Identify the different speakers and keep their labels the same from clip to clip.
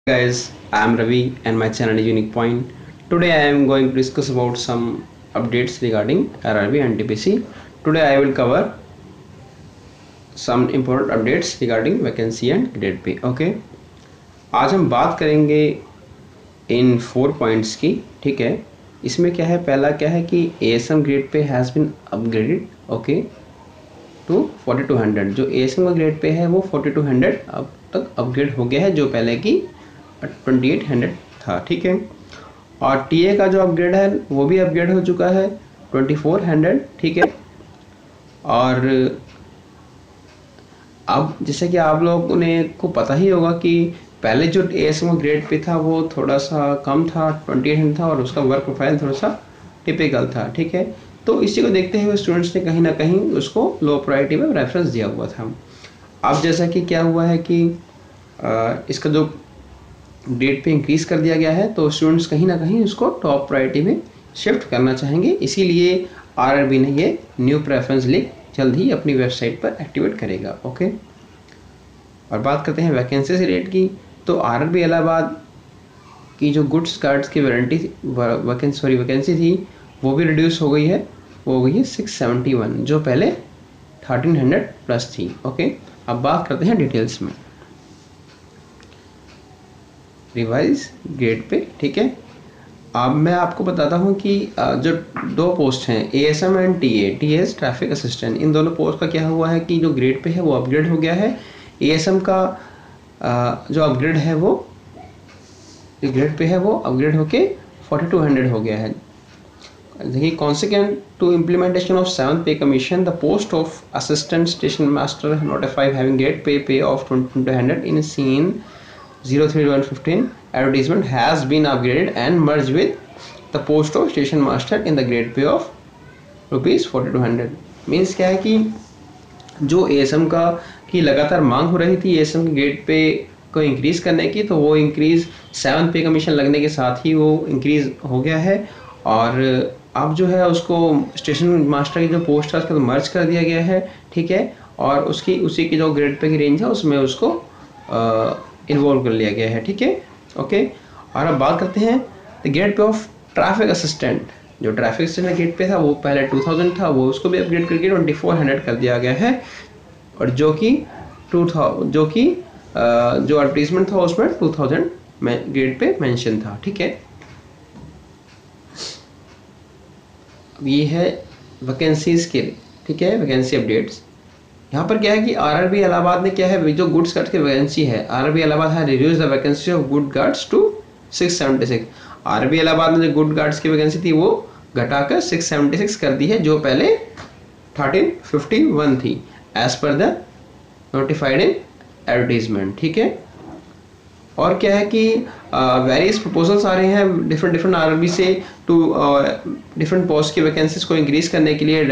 Speaker 1: Guys, I am Ravi and my channel is Unique Point. Today I am going to discuss about some updates regarding RRB and TPC. Today I will cover some important updates regarding vacancy and grade pay. Okay, आज हम बात करेंगे इन 4 points की. ठीक है, इसमें क्या है, पहला क्या है कि ASM grade pay has been upgraded okay to 4200. जो ASM का ग्रेड पे है वो 4200 अब तक अपग्रेड हो गया है, जो पहले की 2800 था. ठीक है, और TA का जो अपग्रेड है वो भी अपग्रेड हो चुका है 2400. ठीक है, और अब जैसे कि आप लोगों ने को पता ही होगा कि पहले जो ASM ग्रेड पे था वो थोड़ा सा कम था, 2800 था, और उसका वर्क प्रोफाइल थोड़ा सा टिपिकल था. ठीक है, तो इसी को देखते हुए स्टूडेंट्स ने कहीं ना कहीं उसको लो प्रायोरिटी में रेफरेंस दिया हुआ था. अब जैसा कि क्या हुआ है कि इसका जो ग्रेड पे इंक्रीज़ कर दिया गया है, तो स्टूडेंट्स कहीं ना कहीं उसको टॉप प्रायोरिटी में शिफ्ट करना चाहेंगे. इसीलिए RRB ने ये न्यू प्रेफरेंस लिंक जल्द ही अपनी वेबसाइट पर एक्टिवेट करेगा. ओके, और बात करते हैं वैकेंसी रेट की. तो RRB इलाहाबाद की जो गुड्स कार्ड्स की वैकेंसी थी वो भी रिड्यूस हो गई है, वो हो गई है 671, जो पहले 1300 प्लस थी. ओके, अब बात करते हैं डिटेल्स में रिवाइज ग्रेड पे. ठीक है, अब मैं आपको बताता हूँ कि जो 2 पोस्ट हैं ASM and TS traffic assistant, इन दोनों पोस्ट का क्या हुआ है कि जो ग्रेड पे है वो अपग्रेड हो गया है. ASM का जो अपग्रेड है वो जो ग्रेड पे है वो अपग्रेड होके 4200 हो गया है. देखिए, consequent to implementation of 7th pay commission, the post of assistant station master notified having grade pay of 2200 in scene 03115 advertisement has been upgraded and merged with the post of station master in the grade pay of rupees 4200. Means क्या है कि जो ASM का की लगातार मांग हो रही थी ASM के ग्रेड पे को इंक्रीज़ करने की, तो वो इंक्रीज़ 7th पे कमीशन लगने के साथ ही वो इंक्रीज़ हो गया है. और अब जो है उसको स्टेशन मास्टर की जो पोस्ट है उसको तो मर्ज कर दिया गया है. ठीक है, और उसी की जो ग्रेड पे की रेंज है उसमें उसको इन्वॉल्व कर लिया गया है. ठीक है, ओके, और अब बात करते हैं the grade pay of traffic assistant. जो ट्रैफिक असिस्टेंट ग्रेड पे था वो पहले 2000 था, वो उसको भी अपग्रेड करके 2400 कर दिया गया है. और जो कि जो एडवर्टीजमेंट था उसमें 2000 में ग्रेड पे मेंशन था. ठीक है, अब ये है वैकेंसीज के. ठीक है, वैकेंसी अपडेट्स. यहाँ पर क्या है कि RRB इलाहाबाद ने क्या है, जो गुड्स गार्ड्स की वैकेंसी है, RRB इलाहाबाद है reduce the vacancy of good guards to 676. RRB Allahabad ने जो गुड गार्ड्स की वैकेंसी थी वो घटाकर 676 कर दी है, जो पहले 1351 थी as per the notified in advertisement. ठीक है, और क्या है कि वेरियस प्रपोजल्स आ रहे हैं डिफरेंट RRB से टू डिफरेंट पोस्ट की वैकेंसीज को इंक्रीज करने के लिए,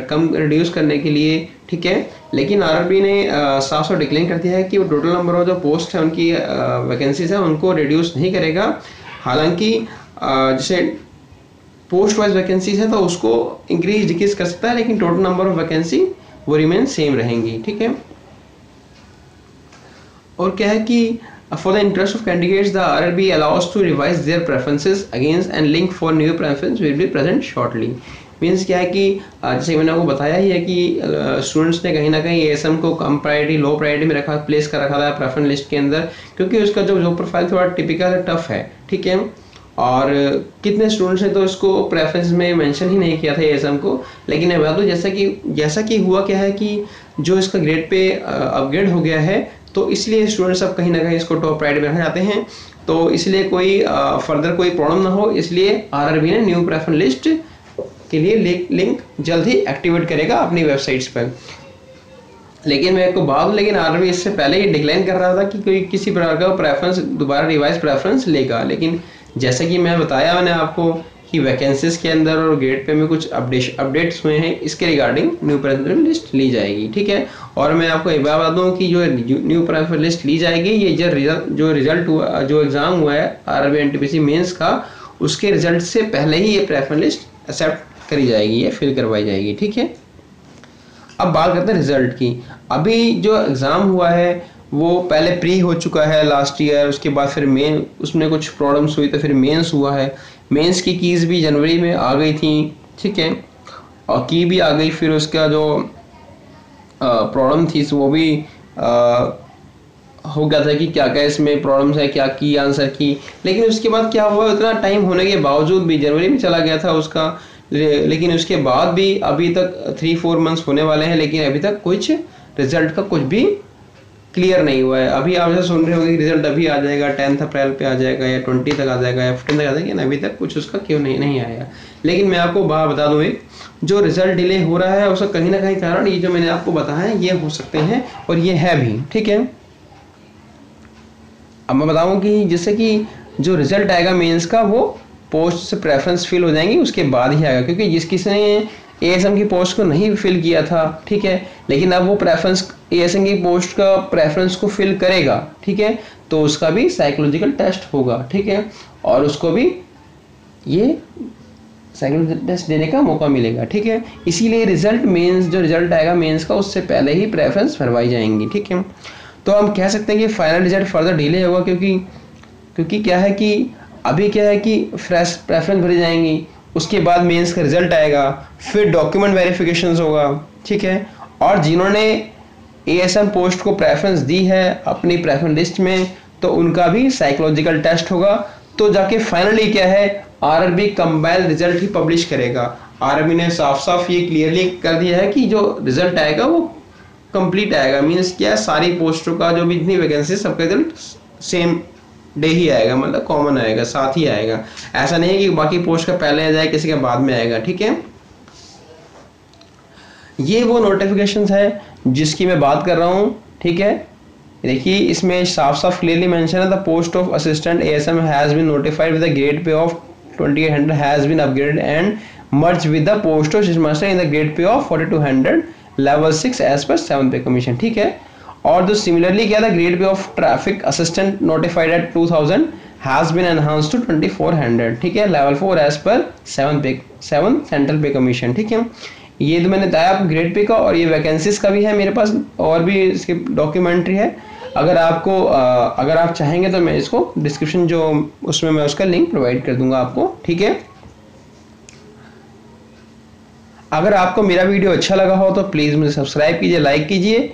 Speaker 1: कम रिड्यूस करने के लिए. ठीक है, लेकिन RRB ने साफ साफ डिक्लेयर कर दिया है कि वो टोटल नंबर ऑफ जो पोस्ट है उनकी वैकेंसीज है उनको रिड्यूस नहीं करेगा. हालांकि जैसे पोस्ट वाइज वैकेंसीज है तो उसको इंक्रीज डिक्रीज कर सकता है, लेकिन टोटल नंबर ऑफ वैकेंसी वो रिमेन सेम रहेंगी. ठीक है, और क्या है कि for the interest of candidates, the RRB allows to revise their preferences against and link for new preference will be present shortly. Means क्या है कि जैसे मैंने आपको बताया ही है कि स्टूडेंट्स ने कहीं ना कहीं ASM को कम प्रायोरिटी लो प्रायोरिटी में प्लेस कर रखा था प्रेफरेंस लिस्ट के अंदर, क्योंकि उसका जो प्रोफाइल थोड़ा टिपिकल टफ है. ठीक है, और कितने स्टूडेंट्स ने तो इसको प्रेफरेंस में मेंशन ही नहीं किया था ASM को. लेकिन मैं बता दूं जैसा कि हुआ क्या है कि जो इसका ग्रेड पे अपग्रेड हो गया है, तो इसलिए स्टूडेंट्स अब कहीं ना कहीं इसको टॉप प्रायोरिटी में रखना चाहते हैं. तो इसलिए कोई फर्दर कोई प्रॉब्लम ना हो, इसलिए RRB ने न्यू प्रेफरेंस लिस्ट के लिए लिंक जल्द ही एक्टिवेट करेगा अपनी वेबसाइट्स पर. लेकिन RRB इससे पहले ही डिक्लाइन कर रहा था कि कोई किसी प्रकार का प्रेफरेंस दोबारा रिवाइज प्रेफरेंस लेगा. लेकिन जैसे कि मैंने आपको कि वैकेंसीज के अंदर और ग्रेड पे में कुछ अपडेट्स हुए हैं, इसके रिगार्डिंग न्यू प्रेफरेंस लिस्ट ली जाएगी. ठीक है, और मैं आपको एक बात बता दूं कि जो न्यू प्रेफरेंस लिस्ट ली जाएगी, ये जो एग्जाम हुआ है RRB NTPC मेंस का, उसके रिजल्ट से पहले ही ये प्रेफरेंस लिस्ट एक्सेप्ट करी जाएगी, ये फिल करवाई जाएगी. ठीक है, अब बात करते हैं रिजल्ट की. अभी जो एग्ज़ाम हुआ है वो पहले प्री हो चुका है लास्ट ईयर, उसके बाद फिर मेन उसमें कुछ प्रॉब्लम्स हुई तो फिर मेंस हुआ है। मेंस की कीज़ भी जनवरी में आ गई थी, ठीक है, और की भी आ गई, फिर उसका जो प्रॉब्लम थी वो भी हो गया था कि क्या क्या इसमें प्रॉब्लम्स है, क्या की आंसर की। लेकिन उसके बाद क्या हुआ, इतना टाइम होने के बावजूद भी जनवरी में चला गया था उसका, लेकिन उसके बाद भी अभी तक 3-4 मंथ्स होने वाले हैं, लेकिन अभी तक कुछ रिजल्ट का कुछ भी क्लियर नहीं हुआ है। अभी आप जैसे सुन रहे होंगे रिजल्ट अभी आ जाएगा, 10 अप्रैल पे आ जाएगा या 20 तक आ जाएगा या 15 तक आ जाएगा, अभी तक कुछ उसका क्यों नहीं आया। लेकिन मैं आपको बात बता दूं, एक जो रिजल्ट डिले हो रहा है उसका कहीं ना कहीं कारण ये जो मैंने आपको बताया है ये हो सकते हैं, और ये है भी, ठीक है। अब मैं बताऊं कि जैसे कि जो रिजल्ट आएगा मेंस का वो पोस्ट से प्रेफरेंस फिल हो जाएंगी उसके बाद ही आएगा, क्योंकि जिस किसी ने एएसएम की पोस्ट को नहीं फिल किया था, ठीक है, लेकिन अब वो प्रेफरेंस एएसएम की पोस्ट का प्रेफरेंस को फिल करेगा, ठीक है, तो उसका भी साइकोलॉजिकल टेस्ट होगा, ठीक है, और उसको भी ये साइकोलॉजिकल टेस्ट देने का मौका मिलेगा, ठीक है। इसीलिए रिजल्ट मेंस जो रिजल्ट आएगा मेंस का उससे पहले ही प्रेफरेंस भरवाई जाएंगी, ठीक है। तो हम कह सकते हैं कि फाइनल रिजल्ट फर्दर डिले होगा, क्योंकि क्या है कि अभी क्या है कि फ्रेश प्रेफरेंस भरी जाएंगी, उसके बाद मेंस का रिजल्ट आएगा, फिर डॉक्यूमेंट वेरिफिकेशंस होगा, ठीक है, और जिन्होंने एएसएम पोस्ट को प्रेफरेंस दी है अपनी प्रेफरेंस लिस्ट में तो उनका भी साइकोलॉजिकल टेस्ट होगा। तो जाके फाइनली क्या है, आरआरबी कंबाइंड रिजल्ट ही पब्लिश करेगा। आरआरबी ने साफ साफ ये क्लियरली कर दिया है कि जो रिजल्ट आएगा वो कंप्लीट आएगा, मीन्स क्या है, सारी पोस्टों का जो भी इतनी वैकेंसी सबका रिजल्ट सेम डे ही आएगा, मतलब कॉमन आएगा, साथ ही आएगा। ऐसा नहीं है कि बाकी पोस्ट का पहले आ जाए किसी का बाद में आएगा, ठीक है। ये वो नोटिफिकेशंस है जिसकी मैं बात कर रहा हूँ, ठीक है। देखिए इसमें साफ साफ क्लियरली मेंशन है, the post of assistant ASM has been notified with the grade pay of 2800 has been upgraded and merge with the post of ship master in the grade pay of 4200 level 6 as per 7 पे commission, ठीक है। और जो similarly क्या था, grade pay of traffic assistant notified at 2000 has been enhanced to 2400, ठीक है, level 4 as per 7 central पे कमीशन, ठीक है। ये तो मैंने बताया आपको ग्रेड पे का, और ये वैकेंसीज का भी है मेरे पास, और भी इसकी डॉक्यूमेंट्री है। अगर आप चाहेंगे तो मैं इसको डिस्क्रिप्शन जो उसमें मैं उसका लिंक प्रोवाइड कर दूंगा आपको, ठीक है। अगर आपको मेरा वीडियो अच्छा लगा हो तो प्लीज़ मुझे सब्सक्राइब कीजिए, लाइक कीजिए